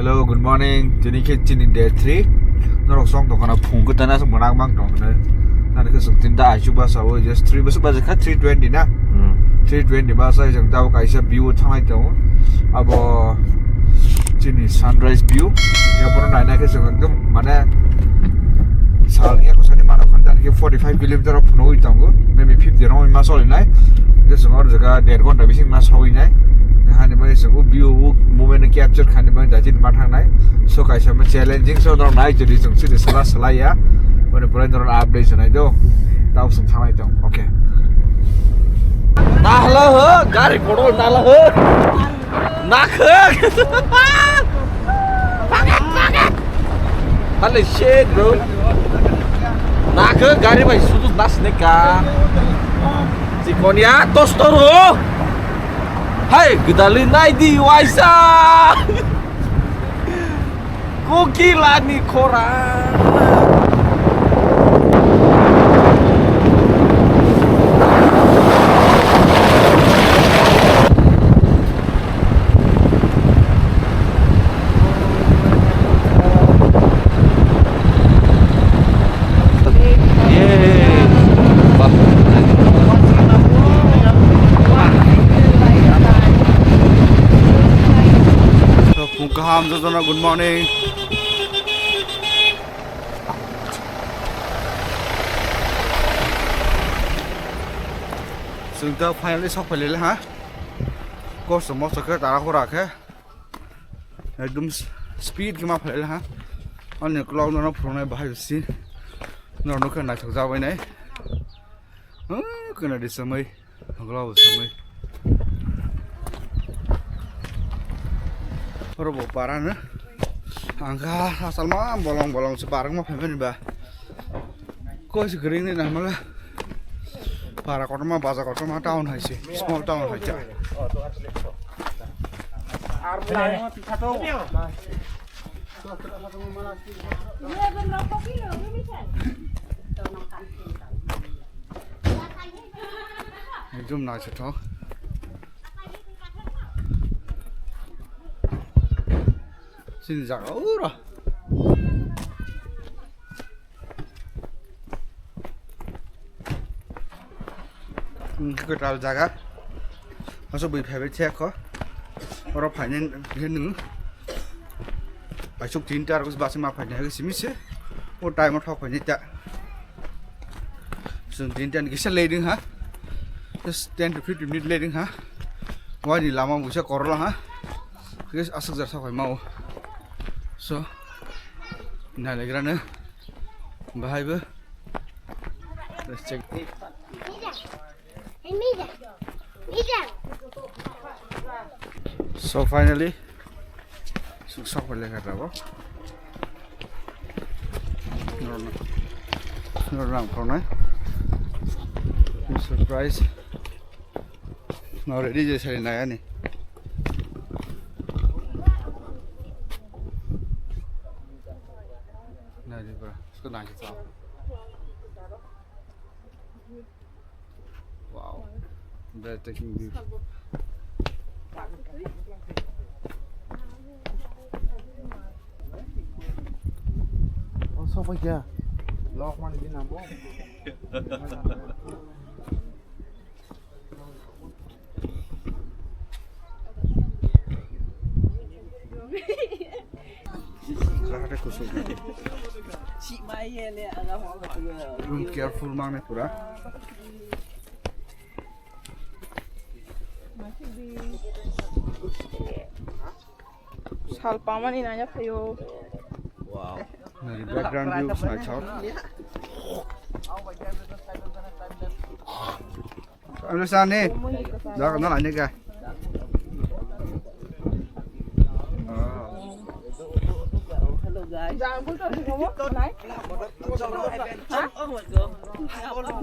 Hello, good morning. Today kitchen in day 3. Nó xong tàu kana phung cái tên xong mang mang tàu này. Nên cái xong tin đã chụp bao sao just 3 bữa bây giờ khách 320 nè. 320 bao sao chẳng tao cái sẽ view thang hai tàu. Abo sini sunrise view. Ya pun naik cái xong cái mana salnya kau sana mana kan dan 45 km of noi tanggo. Maybe 50 orang masuk ini. Cái xong orang jaga 1.5 घंटा bising masuk ini. Hani mai sang view moment capture khani mai da chin ma thang nai so kai sa challenging so nor nai chudi sung si sala ya one pura nor update sanai do tau sung thang nai tong okay na hlo ho gari photo na la ho na khek hale shit bro na khek gari mai sudu nas ne ka si konia tostoro Hai, gedalin di Waisa. Kok gila nih koran. Good morning. Chúng finally sắp phải lên hả? Có số một số cái tara khô rạc hết. Đúng speed cái mà phải lên hả? Anh nhớ cloud nó pro này bahaya sih. Nó cái này thực ra vậy này. Cái này đi sớm ấy. Cloud sớm ấy. Robo parah nih. Angka asal mah bolong-bolong sebarang mah pemain bah. Kok si kering nih nah malah. Para kota mah bahasa kota mah town hai sih, small town hai cah. Jom nak cakap. Xin chào rồi. Cái trào jaga, nó sẽ bị phải check có, rồi phải nên nữa, phải chụp tin ra cái bác sĩ mà phải nhớ cái gì mít xí, một tay một thóc phải nhớ chặt, dùng tin ra cái xe lên đứng hả, just 10 to 15 minutes lên đứng hả, ngoài đi làm mà buổi sáng có rồi hả, cái asal giờ sao phải mau. So, này lại cái nữa, bahaya ber. Let's check. So finally, sukses boleh kata apa? Nongjrong kau nai, surprise. Now ready je saya naya ni. Wow, they're taking views. Oh, so apa ya? Lock mana di nambah? Ada kusuk. Room careful mang pura. Sal paman ini nanya kayo. Wow. Nah, di background view nice out. Ano saan ni? Dah kenal ni ka.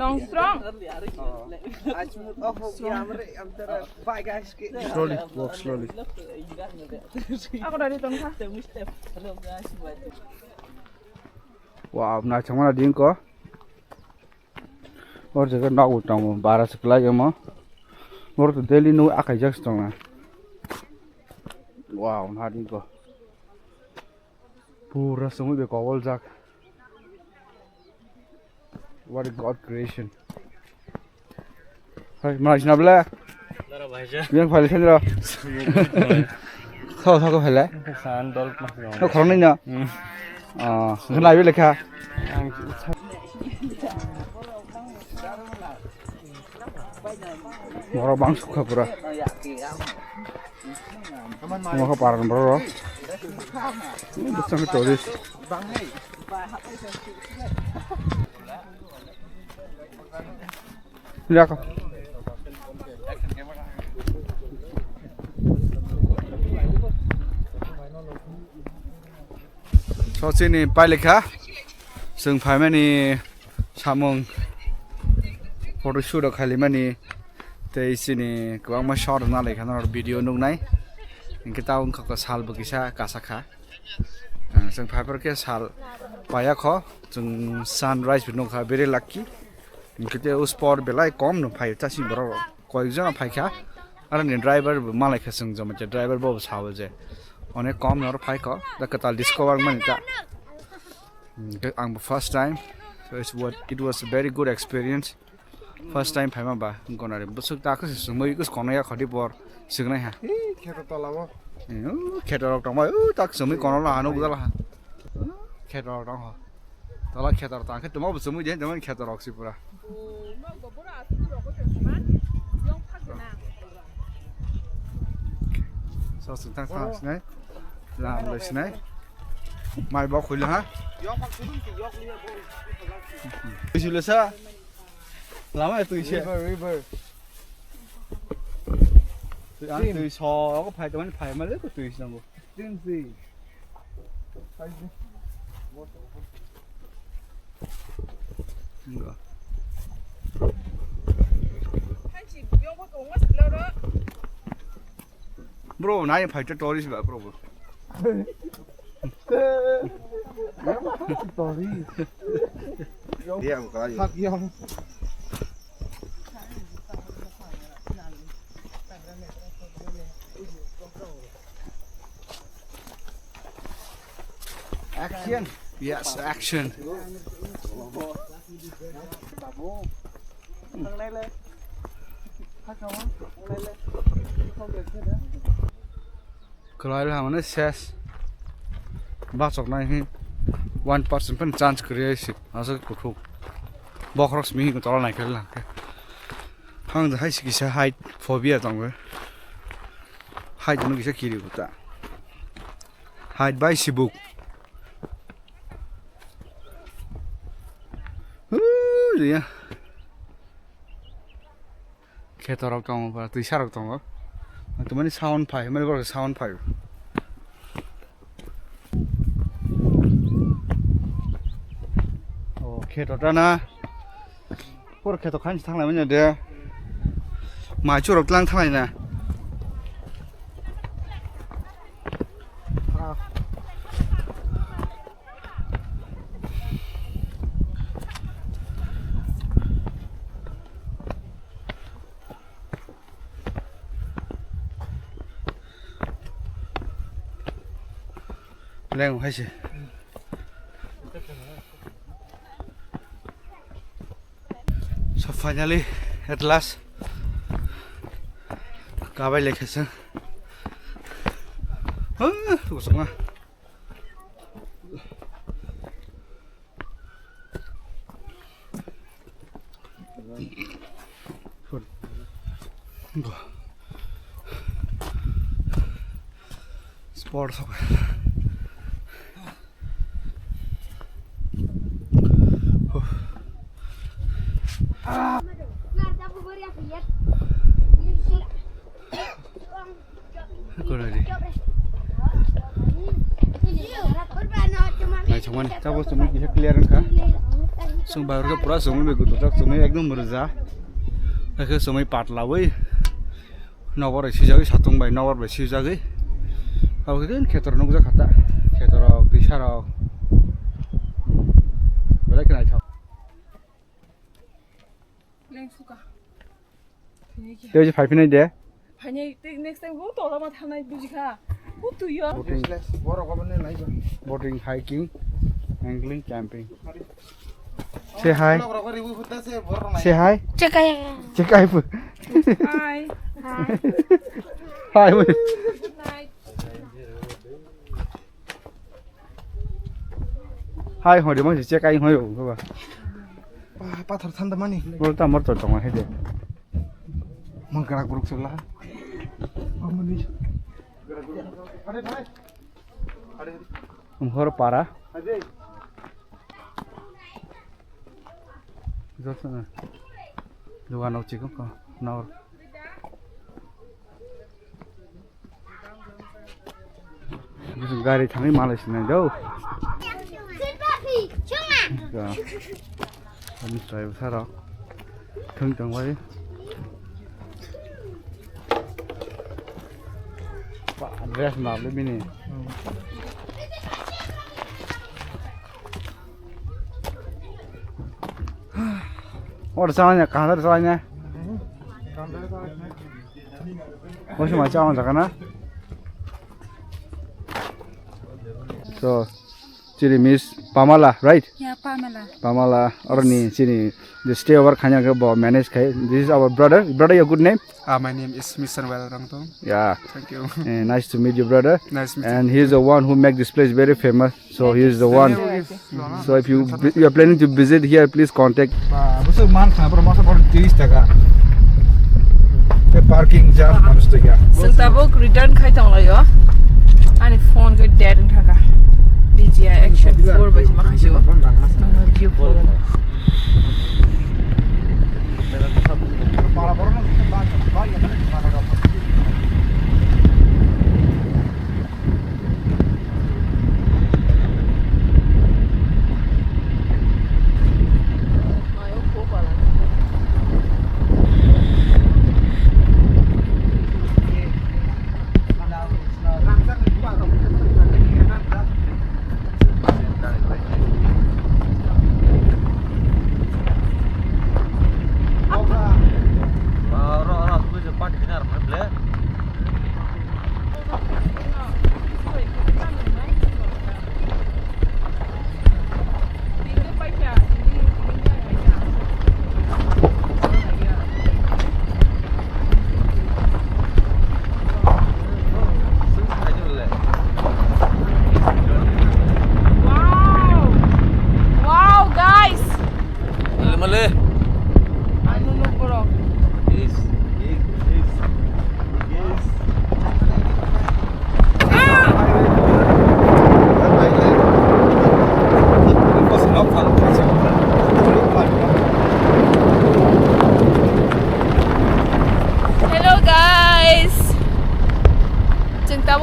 Nongjrong. Slowly, walk slowly. Aku dari tengah. Wow, na chama din ko. Or jaga na utang 12 sekolah ya mo. Or to daily no akai jak stong na. Wow, na din ko. Pura semua be kawal jak. What a God creation. Hai, mana sih nabla? Yang paling sendiri. Tahu tahu kau paling? Sandal masih. Kau korang ni na? Kenapa ia lekha? Orang bang suka pura. Mau paran bro. Ini betul turis. Lihat kau. So sini pilot kah? Seng pilot ni samung photoshoot kali mana? Tapi sini kau mau shot nak lagi kan? Orang video nung nai. Kita tahu kau sal berkisah kasakha. Seng pilot ke sal payah kau. Seng sunrise nung kau very lucky. Kita us sport belai kom nung pilot tasik berapa? Kau izan pilot kah? Ada ni driver malah keseng Jamatia driver bawa sawal je. Onek kom nor pilot kau. Dah kita discover mana tak? Ang first time. So it was a very good experience. First time pilot bah. Kau nari besok tak kes semua ikut kono ya kau di bor segenai ha. Kita tahu lah. Kita orang tama. Tak semua kono lah anu betul lah. Kita orang tama. Tahu kita orang tama. Kita mau semua je. Jangan kita orang si pura. So sentang sang sini. Lam le sini. Mai bawa kulit ha. Kulit sa. Lama itu isi. River. Tu so, aku pai teman pai malah aku tu isi nanggu. Stingy. Enggak. Bro, naya pai tu toris bah bro. Story. Dia aku kali. Hak yang. Action. Yes, action. Kalau lah mana ses, basok naik 1% pun chance kreasi, asal kutuk, bakros mihi kau tolak naik lah. Hang dah hai sikisa height phobia tangga, height mana kisah kiri buta, height by sibuk. Ya, kita orang tahu apa, tu isyarat tahu. Tu mana sound pai, mana kalau sound pai. Oh, kita orang na, pur kita kan setang lama ada, maju orang telang telang na. Leng hai sih. So finally, at last, kabai lekhe sah. Usah mah. Sport so. Cuman, coba semua kita clear kan? Semua baru ke pura semua begitu, tak semua ekdom merza. Akhirnya semua part lawai. Nawar isi jaga satu bay nawar besi jaga. Kalau kita ni ketor nunggu kata, ketor awak, tisar awak. Boleh kena cakap. Leng suka. Dia je 5 minit dia. Hanya next time gua tolak mata naik biji kah? Boating, hiking, angling, camping. Say hi. Say hi. Check hi. Hi. Hi. Hi, hồi đi mới check hi hồi rồi các bạn. Pathar thanda mani. Bro ta mất rồi trong hết rồi. Mangkara guruk sebelah. Amani. Umhor para. Rất là dugaan nào chỉ có nào. Musim gari thang Malaysia này đâu. Anh xoay sao đó. Thương chẳng vậy. Dress nào lên bên này. Ở sao nhỉ? Cả đó sao nhỉ? Có gì mà chào chẳng na? So, chili Miss Pamela, right? Yeah, Pamela. Pamela, or ni chili. The stay over khanya ke bo manage khai. This is our brother. Brother, your good name? My name is Mr. Welrangtong. Yeah. Thank you. Nice to meet you, brother. Nice to meet And he's the one who make this place very famous. So he's the one. So if you are planning to visit here, please contact. Besok man khana per masa 30 taka. Parking charge harus tiga. Sentabuk return khai tang layo. Ani phone ko dead in thaka. DJI action 4 baje ma khasyo. View for.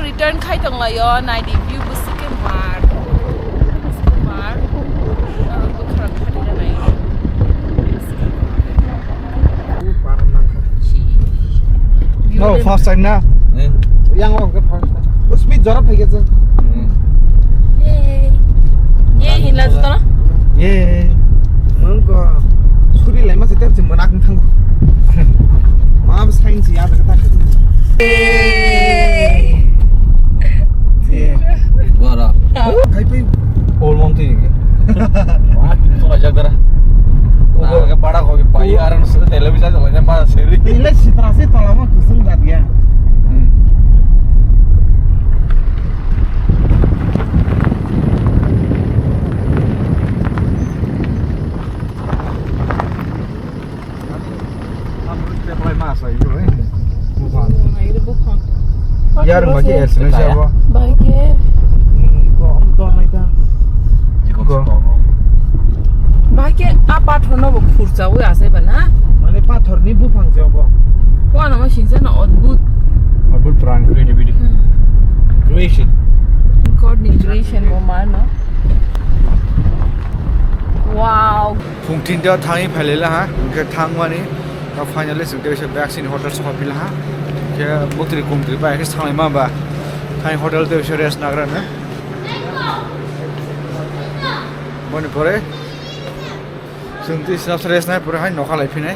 Return khai tong layo night view busike mar bu kharap khani na nai No, first time na. Yang orang ke first. Speed jorap hai ke? ye hinla jto na Yeah. Mangko suri lai masih tiap jam nak thang. Maaf sains ya ada kata. Wara. Kai pe All month ini. Wah, itu aja gara. Nah, ke pada kau pai aran televisi aja banyak mana seri. ini Tiprasa tolama kusung dah dia. Masa itu bukan. ai bu khon Yar maki esme siapa? baike Kok am to mai ta. baike apa thono bu khurcha u ase bana Mane pathor ni bufang jabo. wana ma shinsa na odbut Abul Pran creativity. Creation. coordination mo mana wow Fungtinda thangi phalela ha. Ke thangwani. Ka finally singte se vaccine hotel so pila ha. Ke mukri kumtri ba ke thangai ma ba. Thai hotel te se rest nagra na. Mone pore. Singti sa rest na pore hai nokha lai phinai.